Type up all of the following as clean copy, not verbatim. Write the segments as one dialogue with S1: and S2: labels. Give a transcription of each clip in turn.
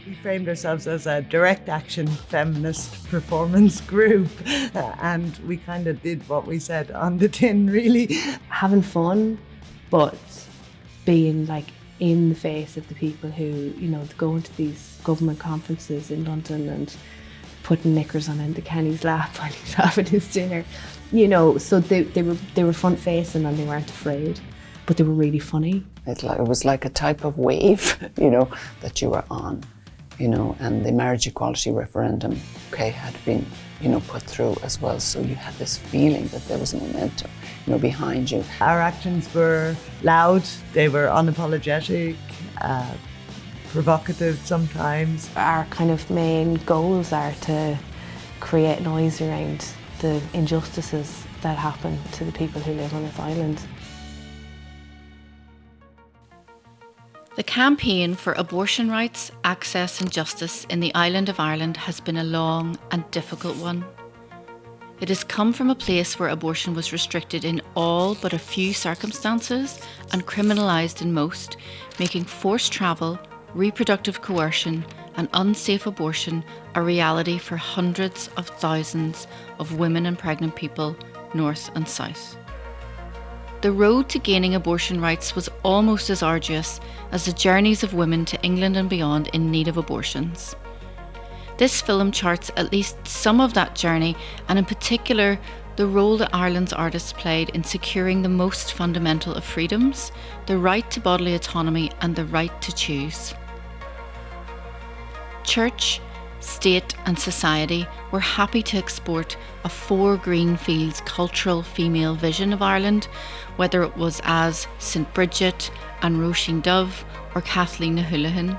S1: We framed ourselves as a direct action feminist performance group, and we kind of did what we said on the tin, really.
S2: Having fun, but being like in the face of the people who, you know, go into these government conferences in London and putting knickers on into Kenny's lap while he's having his dinner. You know, so they were front facing and they weren't afraid, but they were really funny.
S3: It was like a type of wave, you know, that you were on, you know, and the marriage equality referendum, had been, you know, put through as well. So you had this feeling that there was momentum, you know, behind you.
S1: Our actions were loud, they were unapologetic, provocative sometimes.
S2: Our kind of main goals are to create noise around the injustices that happen to the people who live on this island.
S4: The campaign for abortion rights, access and justice in the island of Ireland has been a long and difficult one. It has come from a place where abortion was restricted in all but a few circumstances and criminalised in most, making forced travel, reproductive coercion and unsafe abortion a reality for hundreds of thousands of women and pregnant people, north and south. The road to gaining abortion rights was almost as arduous as the journeys of women to England and beyond in need of abortions. This film charts at least some of that journey, and in particular, the role that Ireland's artists played in securing the most fundamental of freedoms, the right to bodily autonomy and the right to choose. Church, state and society were happy to export a four green fields cultural female vision of Ireland, whether it was as St Bridget and Roisin Dove or Kathleen na Houlihan,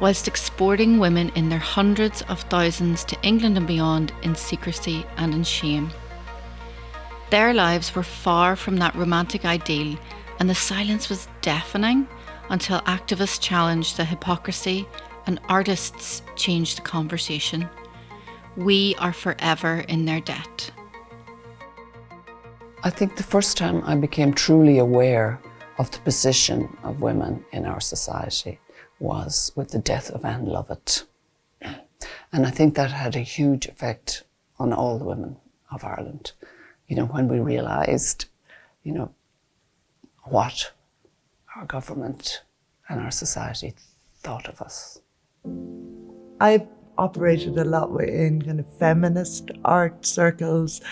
S4: whilst exporting women in their hundreds of thousands to England and beyond in secrecy and in shame. Their lives were far from that romantic ideal, and the silence was deafening until activists challenged the hypocrisy and artists changed the conversation. We are forever in their debt.
S3: I think the first time I became truly aware of the position of women in our society was with the death of Anne Lovett. And I think that had a huge effect on all the women of Ireland. You know, when we realised, you know, what our government and our society thought of us.
S1: I operated a lot in kind of feminist art circles,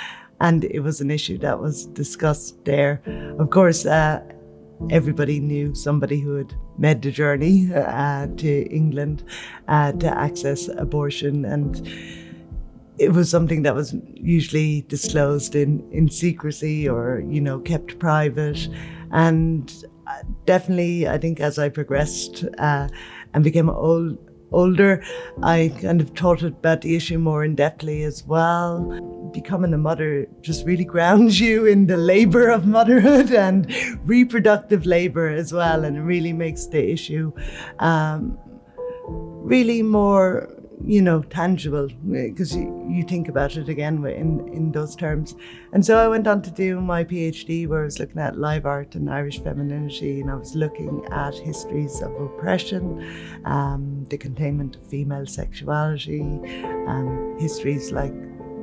S1: and it was an issue that was discussed there. Of course, everybody knew somebody who had made the journey to England to access abortion, and it was something that was usually disclosed in secrecy or, you know, kept private. And definitely, I think as I progressed and became older, I kind of thought about the issue more in-depthly as well. Becoming a mother just really grounds you in the labour of motherhood and reproductive labour as well, and it really makes the issue really more, you know, tangible, because you think about it again in those terms. And so I went on to do my PhD, where I was looking at live art and Irish femininity, and I was looking at histories of oppression, the containment of female sexuality, histories like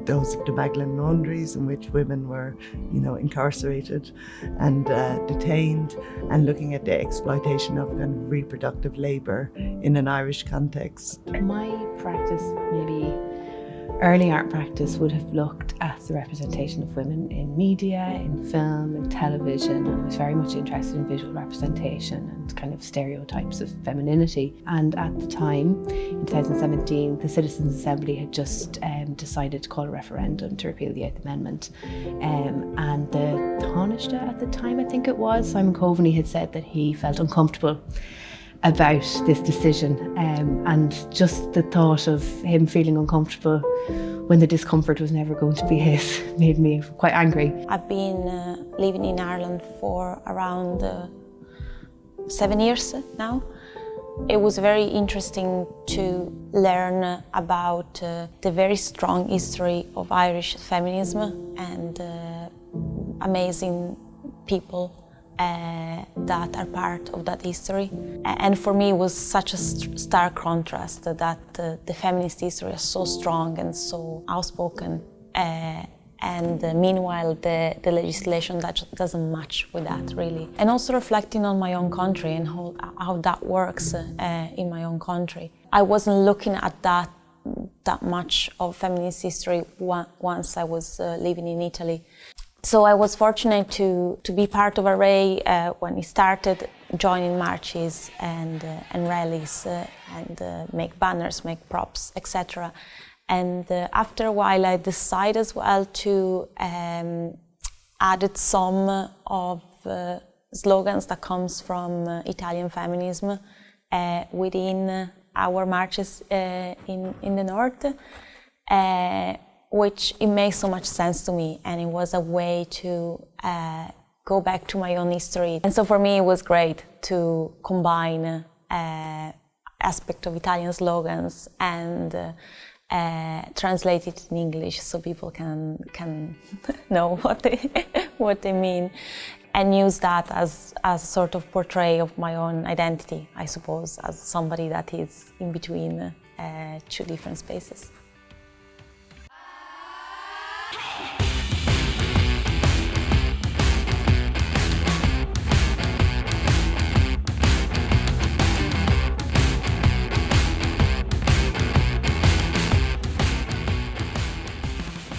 S1: those of the Magdalen laundries, in which women were, you know, incarcerated and detained, and looking at the exploitation of kind of reproductive labour in an Irish context.
S2: My practice, maybe early art practice, would have looked at the representation of women in media, in film, in television, and was very much interested in visual representation and kind of stereotypes of femininity. And at the time, in 2017, the Citizens' Assembly had just decided to call a referendum to repeal the 8th Amendment. And the Taoiseach at the time, I think it was, Simon Coveney, had said that he felt uncomfortable about this decision, and just the thought of him feeling uncomfortable when the discomfort was never going to be his made me quite angry.
S5: I've been living in Ireland for around 7 years now. It was very interesting to learn about the very strong history of Irish feminism and amazing people that are part of that history. And for me, it was such a stark contrast that the feminist history is so strong and so outspoken, and meanwhile the legislation that doesn't match with that, really. And also reflecting on my own country and how that works in my own country. I wasn't looking at that much of feminist history once I was living in Italy. So I was fortunate to be part of Array when it started, joining marches and rallies and make banners, make props, etc. And after a while I decided as well to added some of slogans that comes from Italian feminism within our marches in the north. Which it makes so much sense to me, and it was a way to go back to my own history. And so for me it was great to combine aspect of Italian slogans and translate it in English so people can know what they mean, and use that as a sort of portray of my own identity, I suppose, as somebody that is in between two different spaces.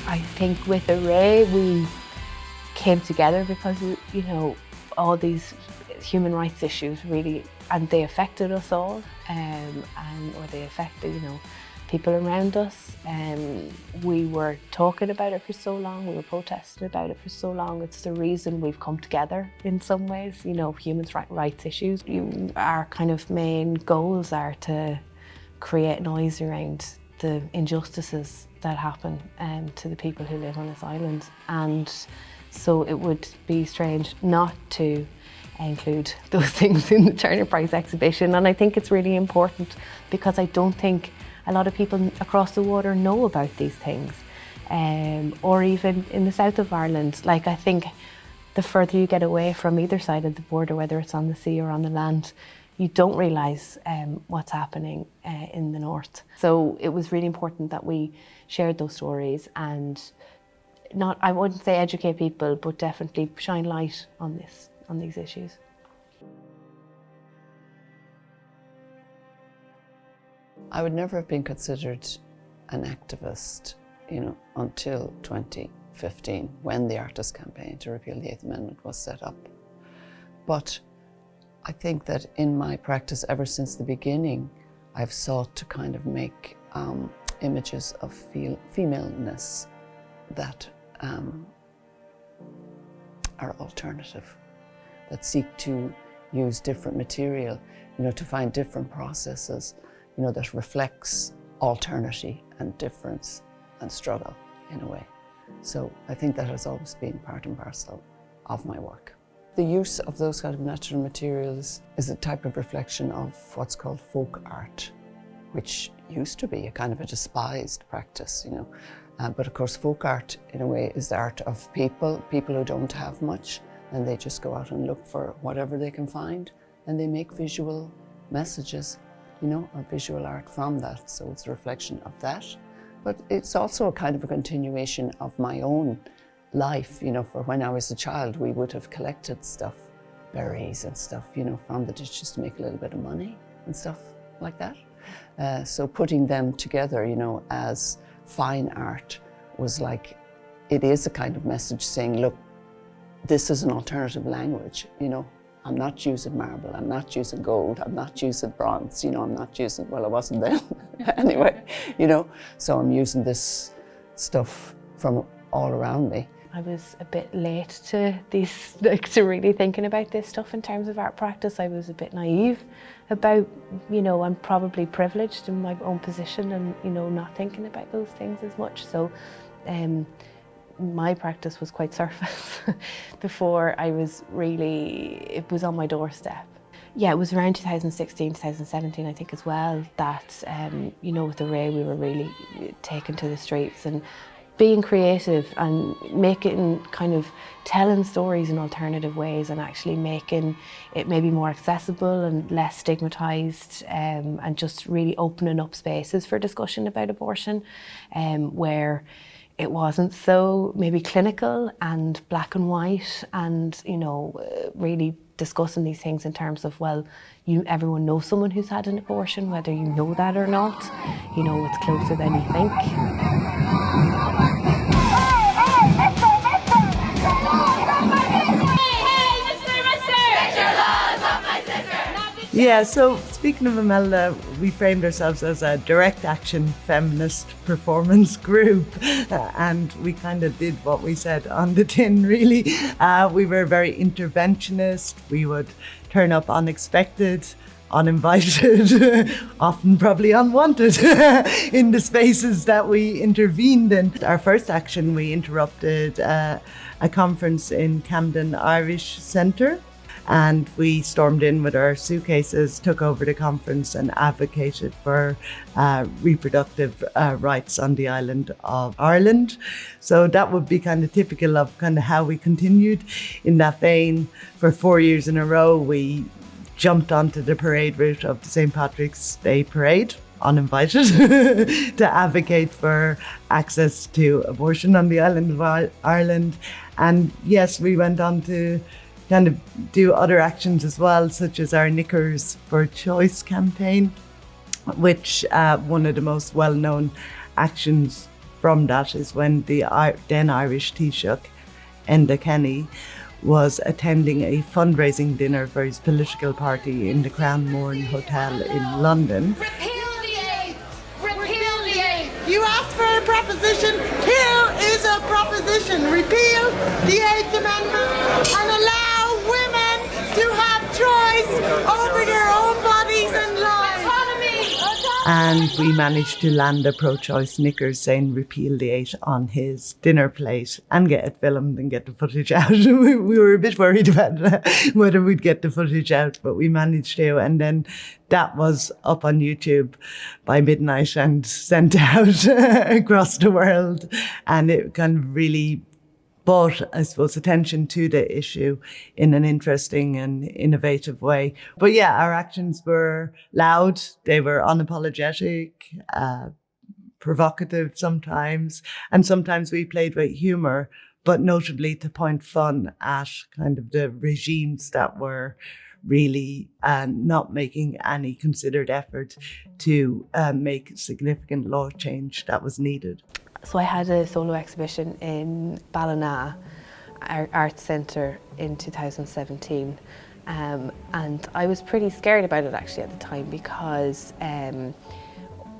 S2: I think with Array we came together because, you know, all these human rights issues really, and they affected us all, or they affected, you know, people around us. We were talking about it for so long, we were protesting about it for so long. It's the reason we've come together in some ways, you know, human rights issues. Our kind of main goals are to create noise around the injustices that happen to the people who live on this island. And so it would be strange not to include those things in the Turner Prize exhibition. And I think it's really important because I don't think a lot of people across the water know about these things, or even in the south of Ireland. Like, I think the further you get away from either side of the border, whether it's on the sea or on the land, you don't realise what's happening in the north. So it was really important that we shared those stories and I wouldn't say educate people, but definitely shine light on these issues.
S3: I would never have been considered an activist, you know, until 2015, when the Artists' Campaign to repeal the Eighth Amendment was set up. But I think that in my practice, ever since the beginning, I've sought to kind of make images of femaleness that are alternative, that seek to use different material, you know, to find different processes, you know, that reflects alternity and difference and struggle in a way. So I think that has always been part and parcel of my work. The use of those kind of natural materials is a type of reflection of what's called folk art, which used to be a kind of a despised practice, you know. But of course, folk art, in a way, is the art of people who don't have much, and they just go out and look for whatever they can find, and they make visual messages, you know, or visual art from that. So it's a reflection of that. But it's also a kind of a continuation of my own life, you know. For when I was a child, we would have collected stuff, berries and stuff, you know, from the ditches to make a little bit of money and stuff like that. So putting them together, you know, as fine art was like, it is a kind of message saying, look, this is an alternative language, you know. I'm not using marble, I'm not using gold, I'm not using bronze, you know, I'm not using, well, I wasn't then anyway, you know. So I'm using this stuff from all around me.
S2: I was a bit late to these, like, to really thinking about this stuff in terms of art practice. I was a bit naive about, you know, I'm probably privileged in my own position and, you know, not thinking about those things as much. So my practice was quite surface before I was really, it was on my doorstep. Yeah, it was around 2016, 2017, I think, as well, that, you know, with Array, we were really taken to the streets, and being creative and making, kind of telling stories in alternative ways and actually making it maybe more accessible and less stigmatized, and just really opening up spaces for discussion about abortion, where it wasn't so maybe clinical and black and white, and really discussing these things in terms of, well, everyone knows someone who's had an abortion, whether you know that or not. It's closer than you think.
S1: Yeah, so speaking of Imelda, we framed ourselves as a direct action feminist performance group, and we kind of did what we said on the tin, really. We were very interventionist. We would turn up unexpected, uninvited, often probably unwanted in the spaces that we intervened in. Our first action, we interrupted a conference in Camden Irish Centre. And we stormed in with our suitcases, took over the conference and advocated for reproductive rights on the island of Ireland. So that would be kind of typical of kind of how we continued in that vein. For 4 years in a row, we jumped onto the parade route of the St. Patrick's Day Parade, uninvited, to advocate for access to abortion on the island of Ireland. And yes, we went on to kind of do other actions as well, such as our Knickers for Choice campaign, which one of the most well-known actions from that is when the then Irish Taoiseach, Enda Kenny, was attending a fundraising dinner for his political party in the Crown Morn Hotel in London.
S6: Repeal the aid! Repeal the aid!
S7: You asked for a proposition, here is a proposition. Repeal the 8th Amendment and allow women to have choice over their own bodies and lives.
S1: And we managed to land a pro-choice Knickers saying repeal the 8 on his dinner plate and get it filmed and get the footage out. We were a bit worried about whether we'd get the footage out, but we managed to. And then that was up on YouTube by midnight and sent out across the world. And it kind of really brought, I suppose, attention to the issue in an interesting and innovative way. But yeah, our actions were loud, they were unapologetic, provocative sometimes, and sometimes we played with humour, but notably to point fun at kind of the regimes that were really not making any considered effort to make significant law change that was needed.
S2: So I had a solo exhibition in Ballina, our art centre, in 2017, and I was pretty scared about it actually at the time because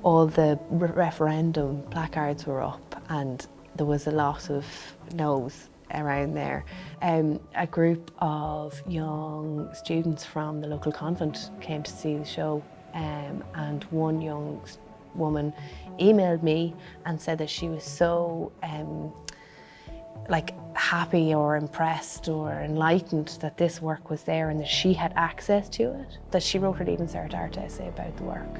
S2: all the referendum placards were up and there was a lot of no's around there. A group of young students from the local convent came to see the show, and one young woman emailed me and said that she was so happy or impressed or enlightened that this work was there and that she had access to it, that she wrote her Leaving Cert art essay about the work.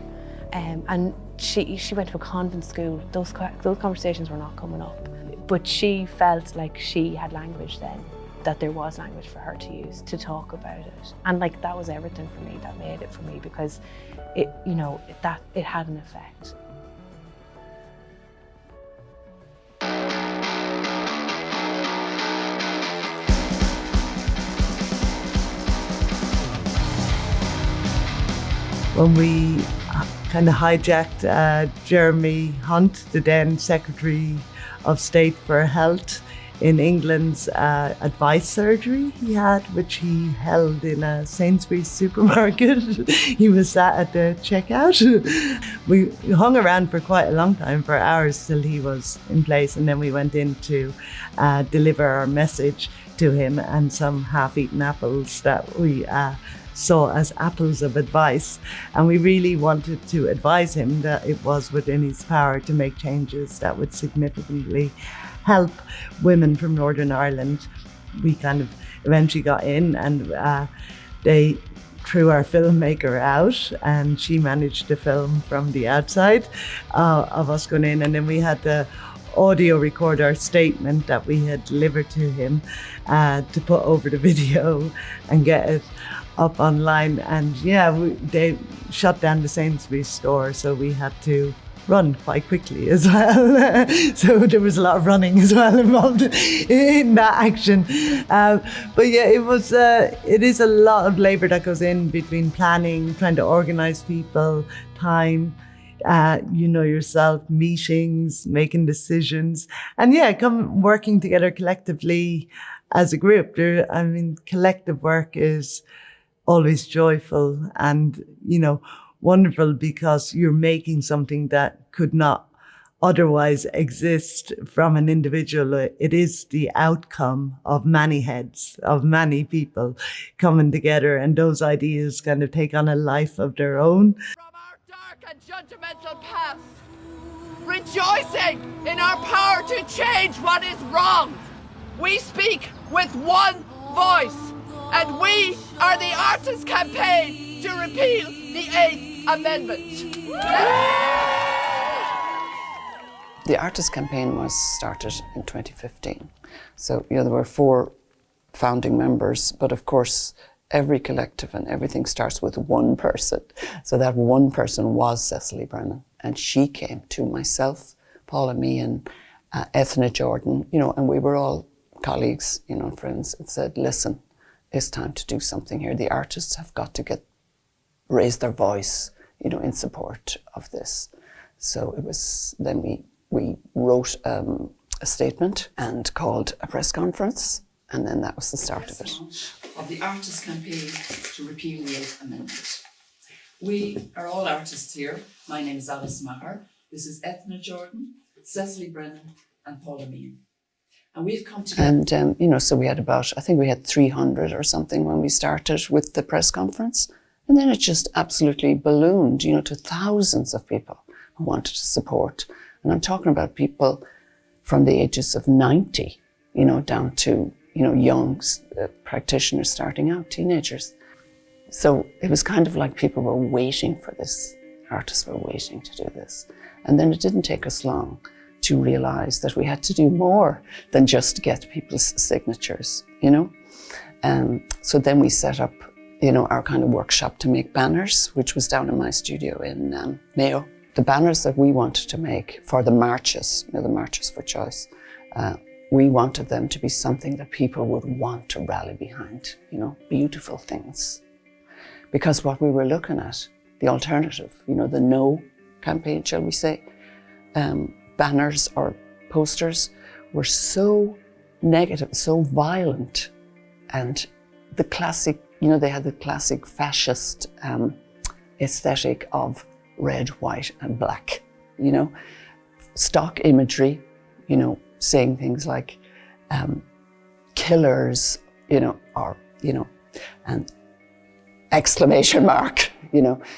S2: And she went to a convent school. Those conversations were not coming up, but she felt like she had language then, that there was language for her to use to talk about it. And that was everything for me, that made it for me, because it had an effect.
S1: When we kind of hijacked Jeremy Hunt, the then Secretary of State for Health, in England's advice surgery he had, which he held in a Sainsbury's supermarket. He was sat at the checkout. We hung around for quite a long time, for hours, till he was in place, and then we went in to deliver our message to him and some half-eaten apples that we saw as apples of advice. And we really wanted to advise him that it was within his power to make changes that would significantly help women from Northern Ireland. We kind of eventually got in, and they threw our filmmaker out, and she managed to film from the outside of us going in. And then we had to audio record our statement that we had delivered to him to put over the video and get it up online. And yeah, they shut down the Sainsbury's store, so we had to run quite quickly as well. So there was a lot of running as well involved in that action. But yeah, it is a lot of labour that goes in between planning, trying to organise people, time, yourself, meetings, making decisions, and yeah, working together collectively as a group. Collective work is always joyful and, wonderful, because you're making something that could not otherwise exist from an individual. It is the outcome of many heads, of many people coming together, and those ideas kind of take on a life of their own.
S8: From our dark and judgmental past, rejoicing in our power to change what is wrong, we speak with one voice, and we are the Artists' Campaign to repeal the 8th Amendment.
S3: The Artists' Campaign was started in 2015. So, there were 4 founding members, but of course, every collective and everything starts with one person. So that one person was Cecily Brennan, and she came to myself, Paula Meehan, Ethna Jordan, and we were all colleagues, and friends, and said, listen, it's time to do something here. The artists have got to raise their voice, in support of this. So it was, then we wrote a statement and called a press conference, and then that was the start of it. Of the Artists' Campaign to repeal the 8th Amendment. We are all artists here. My name is Alice Maher. This is Ethna Jordan, Cecily Brennan, and Paula Meehan. And we've come together. And, so we had I think we had 300 or something when we started with the press conference. And then it just absolutely ballooned, to thousands of people who wanted to support. And I'm talking about people from the ages of 90, down to, young practitioners starting out, teenagers. So it was kind of like people were waiting for this. Artists were waiting to do this. And then it didn't take us long to realise that we had to do more than just get people's signatures, So then we set up, our kind of workshop to make banners, which was down in my studio in Mayo. The banners that we wanted to make for the marches, the marches for choice, we wanted them to be something that people would want to rally behind, beautiful things. Because what we were looking at, the alternative, the no campaign, shall we say, banners or posters were so negative, so violent, and the classic, they had the classic fascist aesthetic of red, white, and black, stock imagery, saying things like killers, and exclamation mark,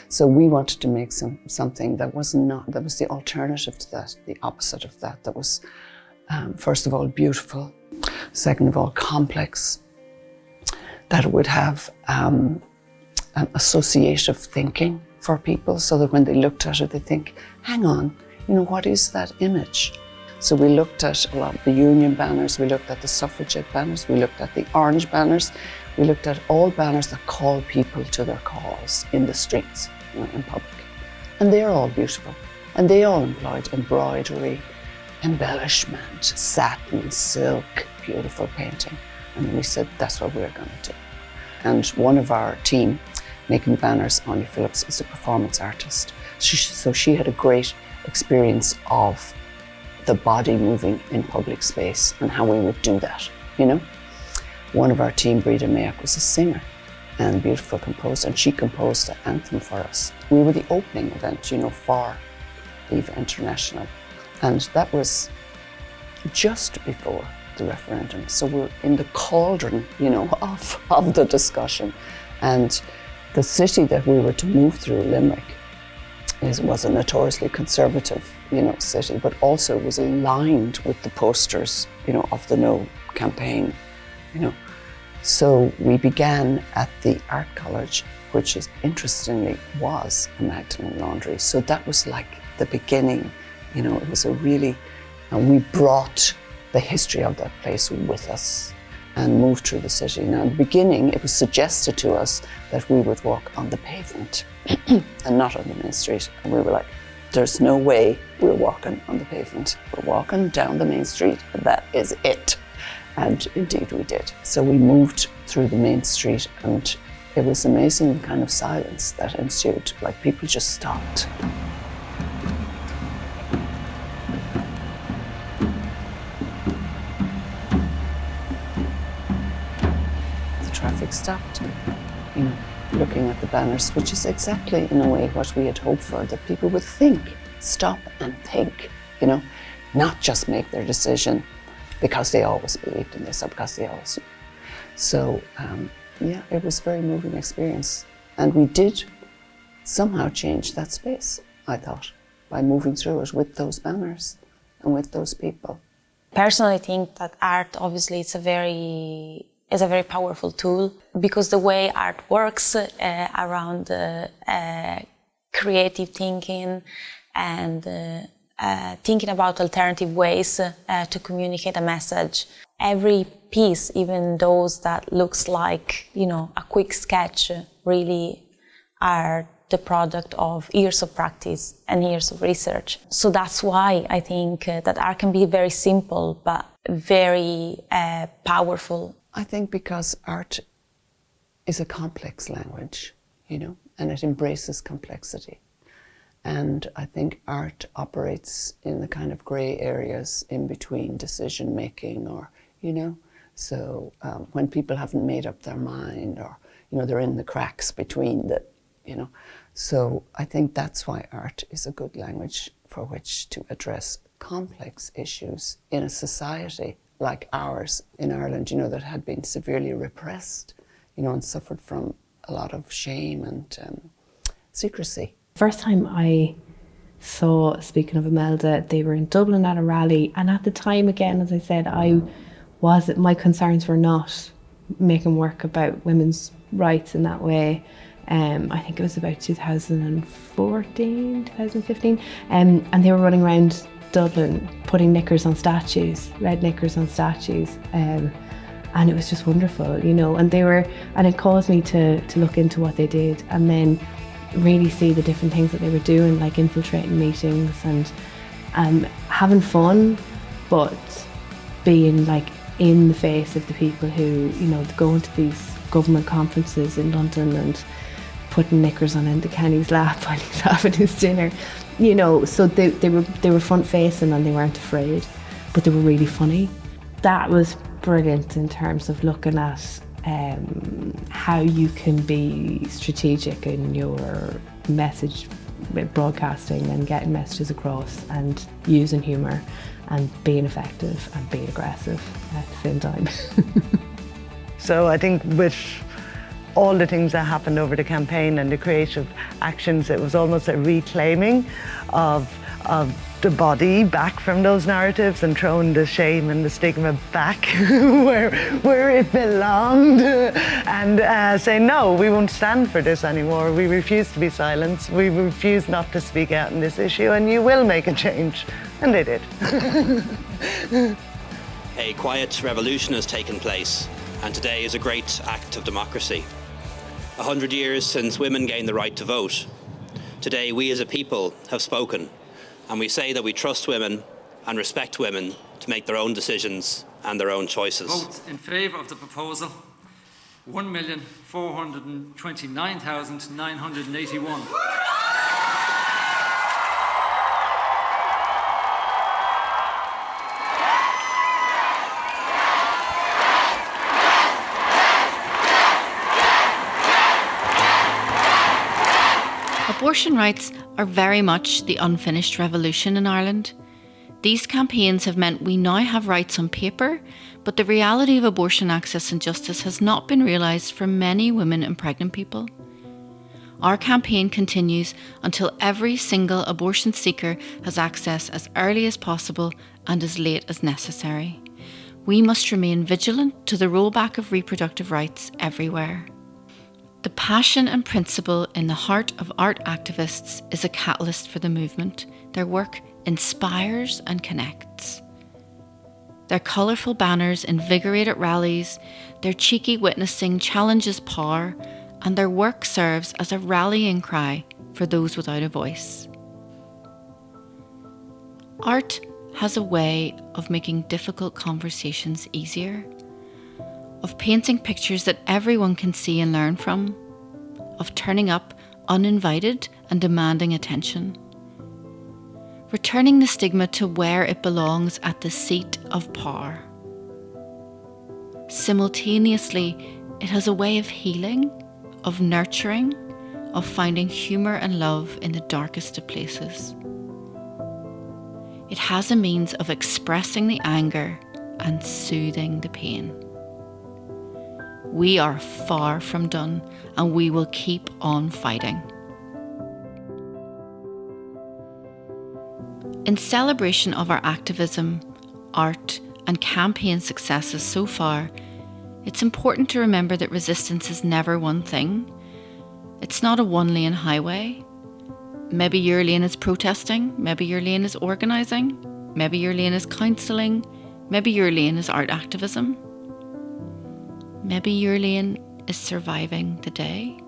S3: So we wanted to make something that was the alternative to that, the opposite of that. That was, first of all, beautiful. Second of all, complex. That it would have associative thinking for people, so that when they looked at it, they think, hang on, what is that image? So we looked at a lot of the union banners, we looked at the suffragette banners, we looked at the orange banners, we looked at all banners that call people to their cause in the streets, in public. And they're all beautiful. And they all employed embroidery, embellishment, satin, silk, beautiful painting. And we said, that's what we're going to do. And one of our team making the banners, Anya Phillips, is a performance artist. So she had a great experience of the body moving in public space and how we would do that, One of our team, Breda Mayock, was a singer and beautiful composer, and she composed an anthem for us. We were the opening event, for Leave International. And that was just before the referendum. So we're in the cauldron, of the discussion. And the city that we were to move through, Limerick, was a notoriously conservative, city, but also was aligned with the posters, of the No campaign, So we began at the Art College, which interestingly was a Magdalene laundry. So that was like the beginning, it was a really And we brought the history of that place with us and moved through the city. Now, in the beginning, it was suggested to us that we would walk on the pavement and not on the main street. And we were like, there's no way we're walking on the pavement. We're walking down the main street, and that is it. And indeed we did. So we moved through the main street, and it was amazing the kind of silence that ensued. Like, people just stopped. The traffic stopped, you know, looking at the banners, which is exactly, in a way, what we had hoped for, that people would think, stop and think, you know, not just make their decision because they always believed in this or because they always knew. So, yeah, it was a very moving experience. And we did somehow change that space, I thought, by moving through it with those banners and with those people.
S5: Personally, I think that art, obviously, is a very powerful tool, because the way art works around creative thinking and thinking about alternative ways to communicate a message. Every piece, even those that looks like, you know, a quick sketch, really are the product of years of practice and years of research. So that's why I think that art can be very simple but very powerful.
S3: I think because art is a complex language, you know, and it embraces complexity. And I think art operates in the kind of grey areas in between decision making, or, you know, so when people haven't made up their mind, or, you know, they're in the cracks between the, you know. So I think that's why art is a good language for which to address complex issues in a society like ours in Ireland, you know, that had been severely repressed, you know, and suffered from a lot of shame and secrecy.
S2: First time I saw, speaking of Imelda, they were in Dublin at a rally, and at the time, again, as I said, my concerns were not making work about women's rights in that way. I think it was about 2014, 2015, and they were running around Dublin putting knickers on statues, red knickers on statues, and it was just wonderful, you know. And it caused me to look into what they did, and then really see the different things that they were doing, like infiltrating meetings and having fun, but being like in the face of the people who, you know, going to these government conferences in London and putting knickers on Enda Kenny's lap while he's having his dinner, you know. So they were front facing and they weren't afraid, but they were really funny. That was brilliant in terms of looking at how you can be strategic in your message broadcasting and getting messages across, and using humour and being effective and being aggressive at the same time.
S1: So I think with all the things that happened over the campaign and the creative actions, it was almost a reclaiming of the body back from those narratives and throwing the shame and the stigma back where it belonged, and saying, no, we won't stand for this anymore. We refuse to be silenced. We refuse not to speak out on this issue, and you will make a change. And they did.
S9: A quiet revolution has taken place, and today is a great act of democracy. 100 years since women gained the right to vote. Today, we as a people have spoken, and we say that we trust women and respect women to make their own decisions and their own choices.
S10: Votes in favour of the proposal, 1,429,981.
S4: Abortion rights are very much the unfinished revolution in Ireland. These campaigns have meant we now have rights on paper, but the reality of abortion access and justice has not been realised for many women and pregnant people. Our campaign continues until every single abortion seeker has access as early as possible and as late as necessary. We must remain vigilant to the rollback of reproductive rights everywhere. The passion and principle in the heart of art activists is a catalyst for the movement. Their work inspires and connects. Their colourful banners invigorate at rallies, their cheeky witnessing challenges power, and their work serves as a rallying cry for those without a voice. Art has a way of making difficult conversations easier, of painting pictures that everyone can see and learn from, of turning up uninvited and demanding attention, returning the stigma to where it belongs at the seat of power. Simultaneously, it has a way of healing, of nurturing, of finding humour and love in the darkest of places. It has a means of expressing the anger and soothing the pain. We are far from done, and we will keep on fighting. In celebration of our activism, art, and campaign successes so far, it's important to remember that resistance is never one thing. It's not a one-lane highway. Maybe your lane is protesting, maybe your lane is organising, maybe your lane is counselling, maybe your lane is art activism. Maybe your lane is surviving the day.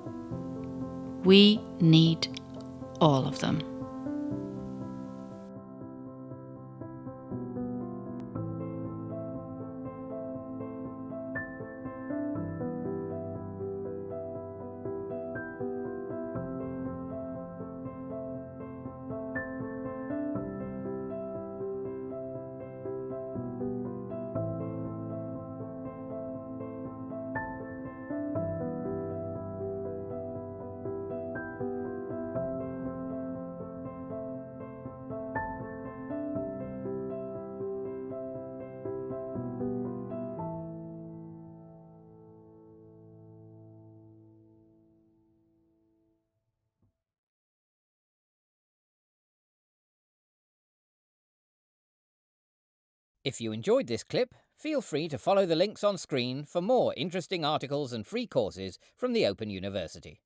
S4: We need all of them.
S11: If you enjoyed this clip, feel free to follow the links on screen for more interesting articles and free courses from the Open University.